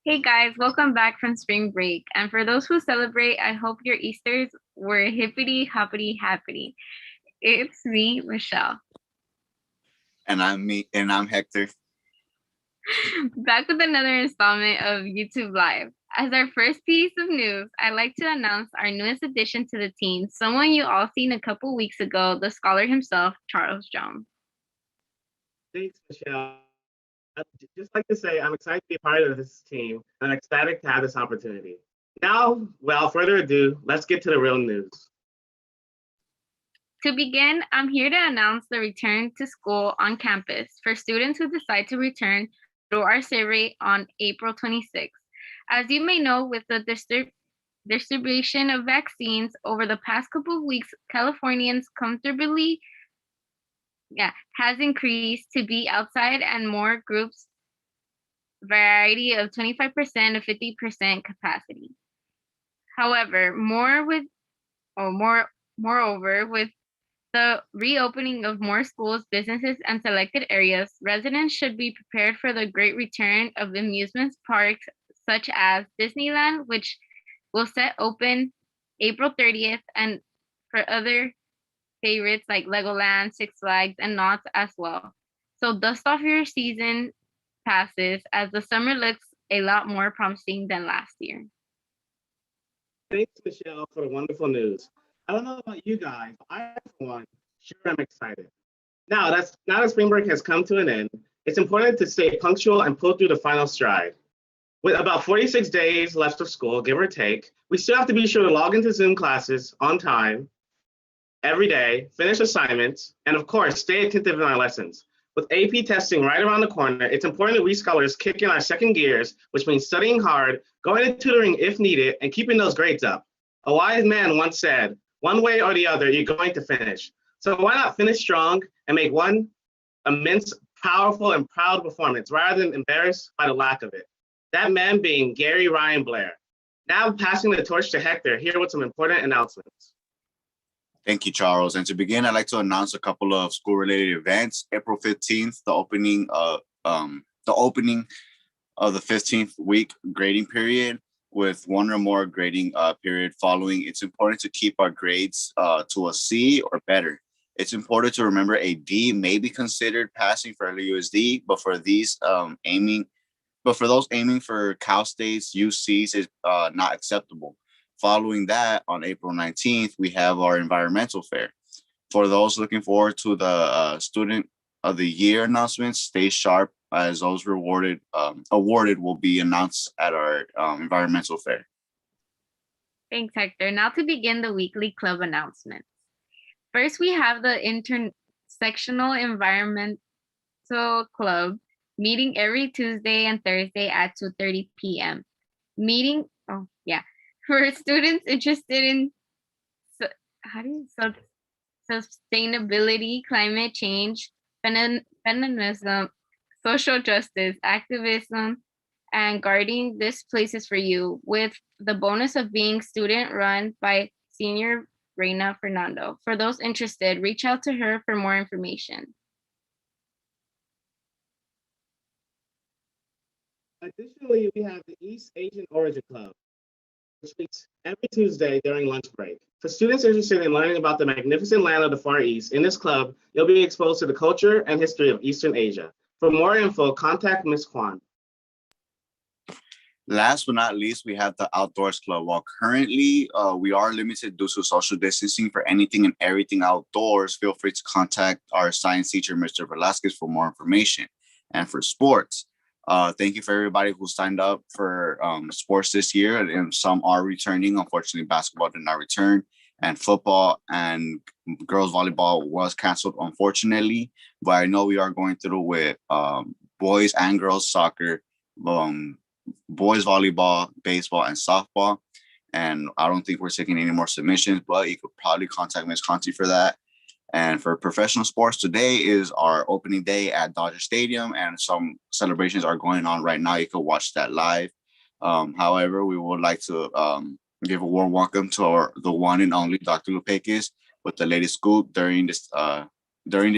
Hey guys, welcome back from spring break. And for those who celebrate, I hope your Easters were hippity hoppity happy. It's me, Michelle, And I'm Hector. back with another installment of YouTube Live. As our first piece of news, I'd like to announce our newest addition to the team, someone you all seen a couple weeks ago, the scholar himself, Charles Jones. Thanks, Michelle. Just like to say, I'm excited to be a part of this team and I'm ecstatic to have this opportunity. Now, without further ado, let's get to the real news. To begin, I'm here to announce the return to school on campus for students who decide to return through our survey on April 26th. As you may know, with the distribution of vaccines over the past couple of weeks, Californians comfortably has increased to be outside and more groups variety of 25% to 50% capacity. However, moreover, with the reopening of more schools, businesses, and selected areas, residents should be prepared for the great return of amusement parks such as Disneyland, which will set open April 30th, and for other favorites like Legoland, Six Flags, and Knott's as well. So dust off your season passes as the summer looks a lot more promising than last year. Thanks, Michelle, for the wonderful news. I don't know about you guys, but I, for one, sure am excited. Now that spring break has come to an end, it's important to stay punctual and pull through the final stride. With about 46 days left of school, give or take, we still have to be sure to log into Zoom classes on time, every day, finish assignments, and of course, stay attentive in our lessons. With AP testing right around the corner, it's important that we scholars kick in our second gears, which means studying hard, going to tutoring if needed, and keeping those grades up. A wise man once said, one way or the other, you're going to finish. So why not finish strong and make one immense, powerful, and proud performance rather than embarrassed by the lack of it? That man being Gary Ryan Blair. Now passing the torch to Hector, here with some important announcements. Thank you, Charles. And to begin, I'd like to announce a couple of school-related events. April 15th, the opening of the 15th week grading period with one or more grading period following. It's important to keep our grades to a C or better. It's important to remember a D may be considered passing for LUSD, but for those aiming for Cal State's UCs is not acceptable. Following that, on April 19th, we have our environmental fair. For those looking forward to the Student of the Year announcements, stay sharp as those awarded will be announced at our environmental fair. Thanks, Hector. Now to begin the weekly club announcements. First, we have the Intersectional Environmental Club meeting every Tuesday and Thursday at 2:30 p.m. For students interested in sustainability, climate change, feminism, social justice, activism, and guarding this place is for you, with the bonus of being student run by Senior Reina Fernando. For those interested, reach out to her for more information. Additionally, we have the East Asian Origin Club, which meets every Tuesday during lunch break. For students interested in learning about the magnificent land of the Far East, in this club, you'll be exposed to the culture and history of Eastern Asia. For more info, contact Ms. Kwan. Last but not least, we have the Outdoors Club. While currently we are limited due to social distancing for anything and everything outdoors, feel free to contact our science teacher, Mr. Velasquez, for more information. And for sports, thank you for everybody who signed up for sports this year. And some are returning. Unfortunately, basketball did not return. And football and girls volleyball was canceled, unfortunately. But I know we are going through with boys and girls soccer, boys volleyball, baseball, and softball. And I don't think we're taking any more submissions, but you could probably contact Ms. Conti for that. And for professional sports, today is our opening day at Dodger Stadium, and some celebrations are going on right now. You can watch that live. However, we would like to give a warm welcome to the one and only Dr. Lupakis with the latest scoop during this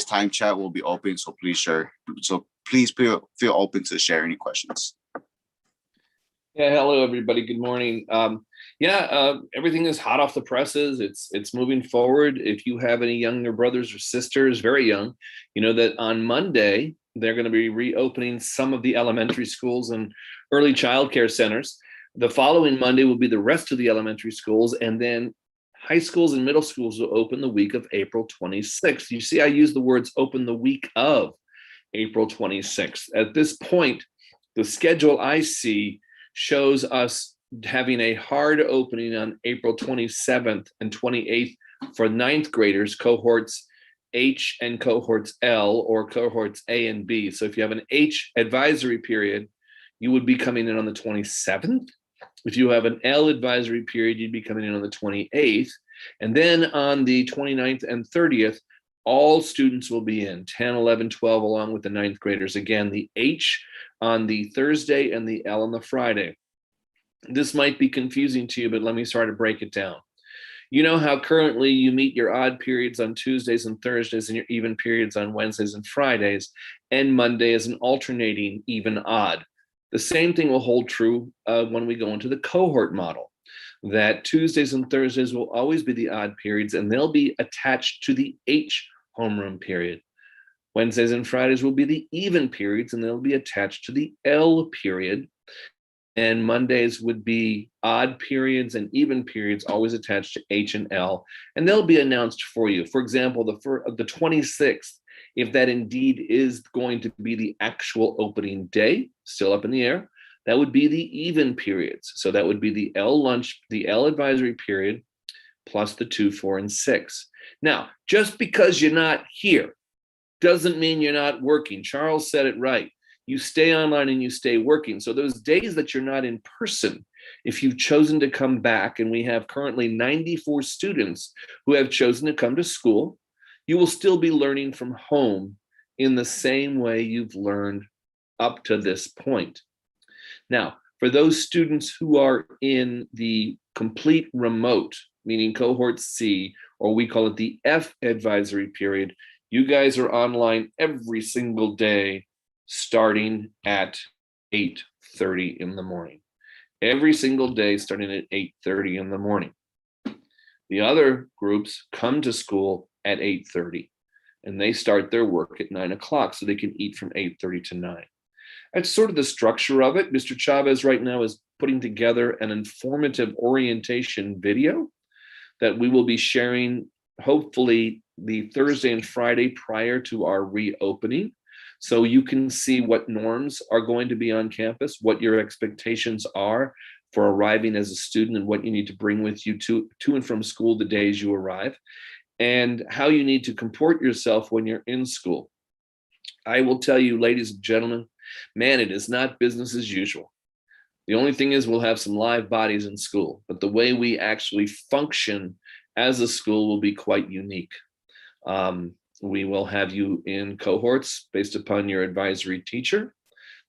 time chat will be open. So please feel open to share any questions. Yeah, hello everybody. Good morning. Everything is hot off the presses. It's moving forward. If you have any younger brothers or sisters, very young, you know that on Monday they're going to be reopening some of the elementary schools and early child care centers. The following Monday will be the rest of the elementary schools, and then high schools and middle schools will open the week of April 26th. You see, I use the words open the week of April 26th. At this point, the schedule I see shows us having a hard opening on April 27th and 28th for ninth graders, cohorts H and cohorts L, or cohorts A and B. So if you have an H advisory period, you would be coming in on the 27th. If you have an L advisory period, you'd be coming in on the 28th. And then on the 29th and 30th, all students will be in 10, 11, 12, along with the ninth graders. Again, the H on the Thursday and the L on the Friday. This might be confusing to you, but let me try to break it down. You know how currently you meet your odd periods on Tuesdays and Thursdays and your even periods on Wednesdays and Fridays, and Monday is an alternating even odd. The same thing will hold true when we go into the cohort model, that Tuesdays and Thursdays will always be the odd periods, and they'll be attached to the H homeroom period. Wednesdays and Fridays will be the even periods, and they'll be attached to the L period. And Mondays would be odd periods and even periods, always attached to H and L, and they'll be announced for you. For example, the 26th, if that indeed is going to be the actual opening day, still up in the air, that would be the even periods. So that would be the L advisory period, plus the 2, 4, and 6. Now, just because you're not here doesn't mean you're not working. Charles said it right. You stay online and you stay working. So those days that you're not in person, if you've chosen to come back, and we have currently 94 students who have chosen to come to school, you will still be learning from home in the same way you've learned up to this point. Now, for those students who are in the complete remote, meaning cohort C, or we call it the F advisory period, you guys are online every single day starting at 8:30 in the morning. Every single day starting at 8:30 in the morning. The other groups come to school at 8:30, and they start their work at 9 o'clock so they can eat from 8:30 to 9. That's sort of the structure of it. Mr. Chavez right now is putting together an informative orientation video that we will be sharing hopefully the Thursday and Friday prior to our reopening. So you can see what norms are going to be on campus, what your expectations are for arriving as a student, and what you need to bring with you to and from school the days you arrive, and how you need to comport yourself when you're in school. I will tell you, ladies and gentlemen, man, it is not business as usual. The only thing is we'll have some live bodies in school, but the way we actually function as a school will be quite unique. We will have you in cohorts based upon your advisory teacher.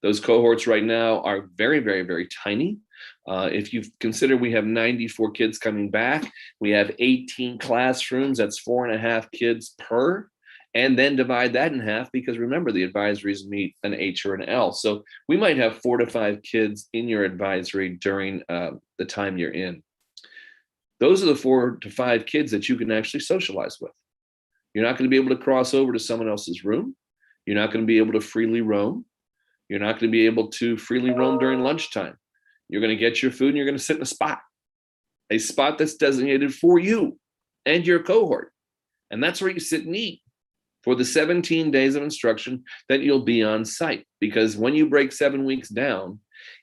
Those cohorts right now are very, very, very tiny. If you consider we have 94 kids coming back, we have 18 classrooms, that's 4.5 kids per, and then divide that in half, because remember, the advisories meet an H or an L. So we might have 4 to 5 kids in your advisory during the time you're in. Those are the 4 to 5 kids that you can actually socialize with. You're not going to be able to cross over to someone else's room. You're not going to be able to freely roam. You're not going to be able to freely roam during lunchtime. You're going to get your food and you're going to sit in a spot that's designated for you and your cohort. And that's where you sit and eat for the 17 days of instruction that you'll be on site. Because when you break 7 weeks down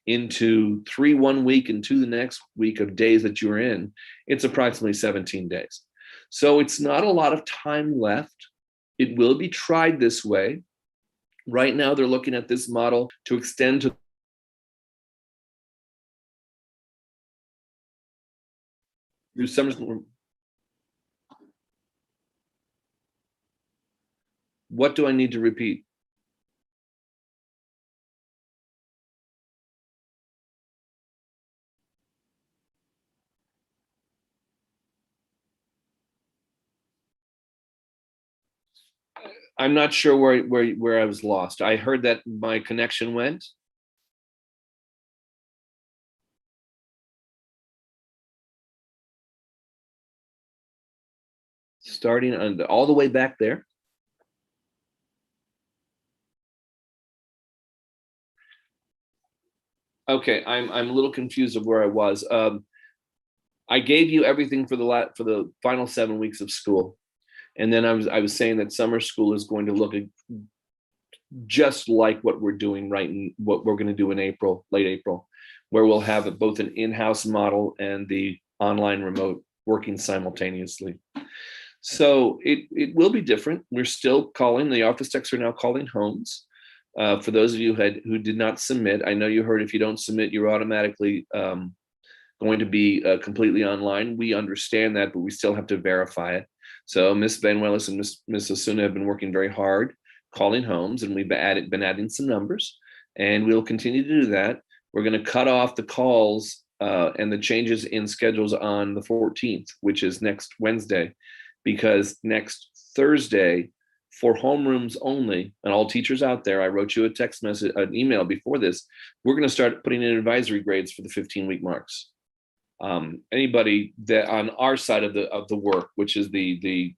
into 3 1 week and 2 the next week of days that you're in, it's approximately 17 days. So it's not a lot of time left. It will be tried this way. Right now, they're looking at this model to extend to through summer. What do I need to repeat? I'm not sure where I was lost. I heard that my connection went. starting on all the way back there. Okay, I'm a little confused of where I was. I gave you everything for the final 7 weeks of school, and then I was saying that summer school is going to look just like what we're doing what we're going to do in April, late April, where we'll have both an in-house model and the online remote working simultaneously. So it will be different. We're still calling. The office techs are now calling homes. For those of you who did not submit, I know you heard if you don't submit, you're automatically going to be completely online. We understand that, but we still have to verify it. So Ms. Banuelos and Ms. Osuna have been working very hard calling homes, and we've been adding some numbers, and we'll continue to do that. We're going to cut off the calls and the changes in schedules on the 14th, which is next Wednesday, because next Thursday, for homerooms only, and all teachers out there, I wrote you a text message, an email before this, we're going to start putting in advisory grades for the 15-week marks. Anybody that on our side of the work, which is the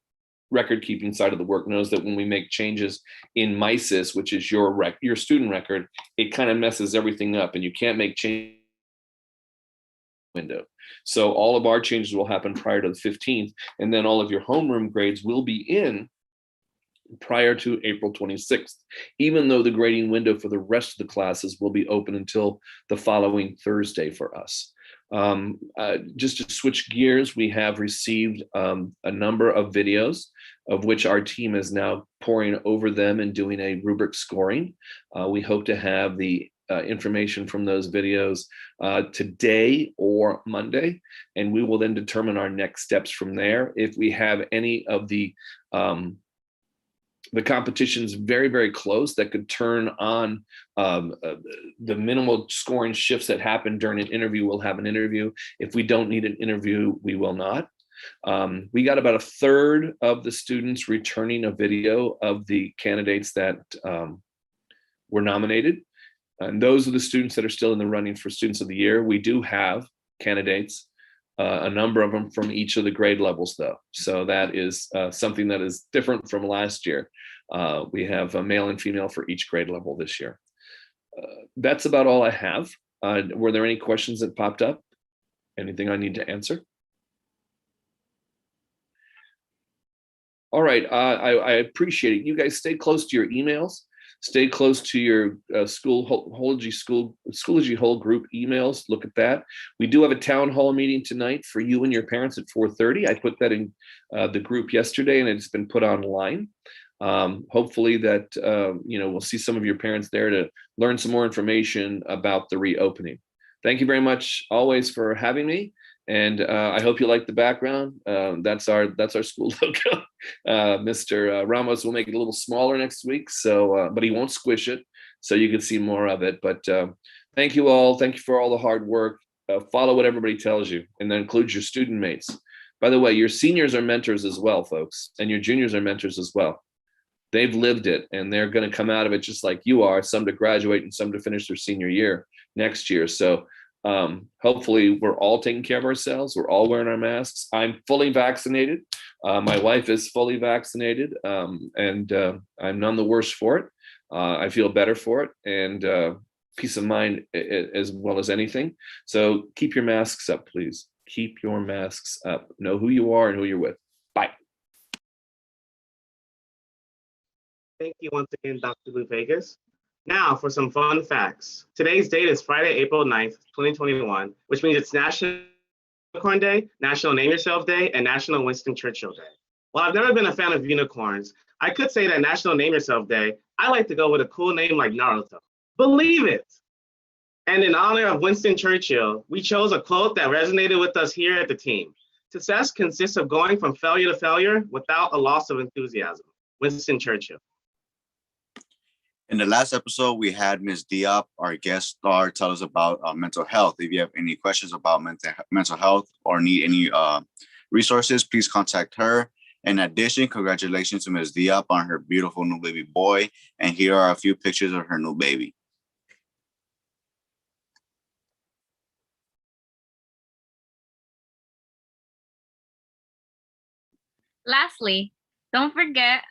record keeping side of the work, knows that when we make changes in MISIS, which is your student record, it kind of messes everything up, and you can't make change window. So all of our changes will happen prior to the 15th, and then all of your homeroom grades will be in prior to April 26th, even though the grading window for the rest of the classes will be open until the following Thursday for us. Just to switch gears, we have received a number of videos, of which our team is now poring over them and doing a rubric scoring. We hope to have the information from those videos today or Monday, and we will then determine our next steps from there. If we have any of the competition's very, very close that could turn on the minimal scoring shifts that happen during an interview, we'll have an interview. If we don't need an interview, we will not. We got about a third of the students returning a video of the candidates that were nominated. And those are the students that are still in the running for Students of the Year. We do have candidates, a number of them from each of the grade levels, though. So that is something that is different from last year. We have a male and female for each grade level this year. That's about all I have. Were there any questions that popped up? Anything I need to answer? All right, I appreciate it. You guys stay close to your emails. Stay close to your Schoology whole group emails. Look at that. We do have a town hall meeting tonight for you and your parents at 4:30. I put that in the group yesterday, and it's been put online. Hopefully that we'll see some of your parents there to learn some more information about the reopening. Thank you very much always for having me. And I hope you like the background. That's our school logo. Mr. Ramos will make it a little smaller next week, so but he won't squish it, so you can see more of it. But thank you all. Thank you for all the hard work. Follow what everybody tells you, and that includes your student mates. By the way, your seniors are mentors as well, folks, and your juniors are mentors as well. They've lived it, and they're going to come out of it just like you are, some to graduate and some to finish their senior year next year. So hopefully we're all taking care of ourselves. We're all wearing our masks. I'm fully vaccinated. My wife is fully vaccinated, and I'm none the worse for it. I feel better for it, and peace of mind as well as anything. So keep your masks up, please. Keep your masks up. Know who you are and who you're with. Bye. Thank you once again, Dr. Lou Vegas. Now for some fun facts. Today's date is Friday, April 9th, 2021, which means it's National Unicorn Day, National Name Yourself Day, and National Winston Churchill Day. While I've never been a fan of unicorns, I could say that National Name Yourself Day, I like to go with a cool name like Naruto. Believe it! And in honor of Winston Churchill, we chose a quote that resonated with us here at the team. Success consists of going from failure to failure without a loss of enthusiasm. Winston Churchill. In the last episode, we had Ms. Diop, our guest star, tell us about mental health. If you have any questions about mental health or need any resources, please contact her. In addition, congratulations to Ms. Diop on her beautiful new baby boy. And here are a few pictures of her new baby. Lastly, don't forget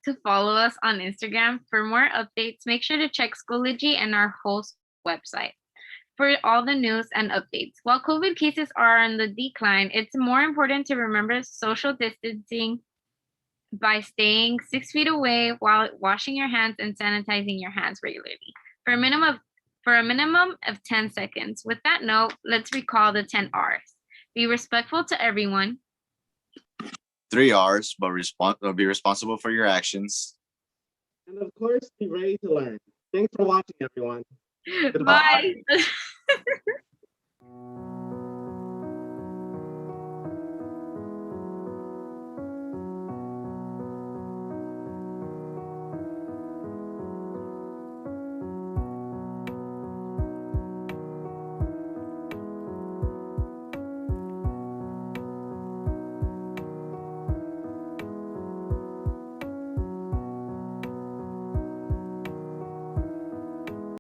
to follow us on Instagram. For more updates, make sure to check Schoology and our host website for all the news and updates. While COVID cases are on the decline, it's more important to remember social distancing by staying 6 feet away while washing your hands and sanitizing your hands regularly for a minimum of 10 seconds. With that note, let's recall the 10 R's. Be respectful to everyone. 3 R's, but be responsible for your actions. And of course, be ready to learn. Thanks for watching, everyone. Bye.